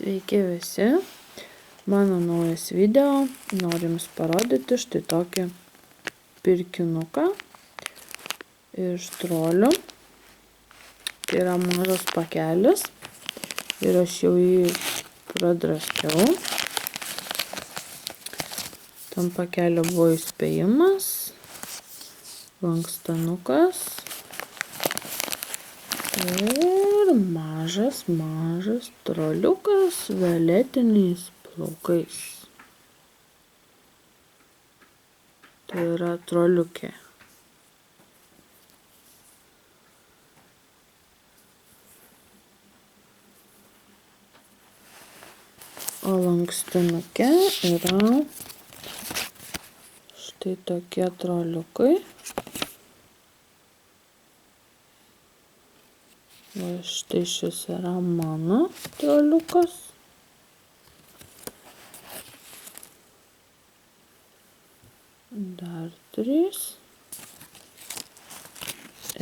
Sveiki visi, mano naujas video, noriu jums parodyti štai tokį pirkinuką iš trolių. Tai yra mažas pakelis ir aš jau jį pradraskiau. Tam pakelio buvo įspėjimas, lankstinukas ir mažas troliukas violetiniais plaukais. Tai yra troliukė. O lankstinuke yra štai tokie troliukai. O štai šis yra mano troliukas. Dar 3.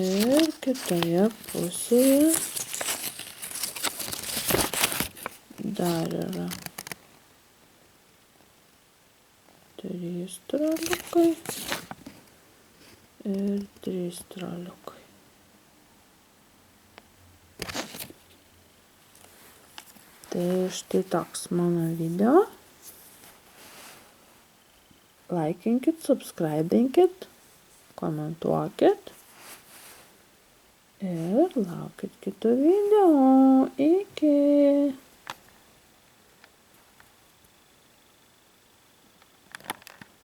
Ir kitoje pusėje dar yra 3 troliukai ir 3 troliukai. Tai štai toks mano video. Laikinkit, subscribinkit, komentuokit ir laukit kitų video. Iki.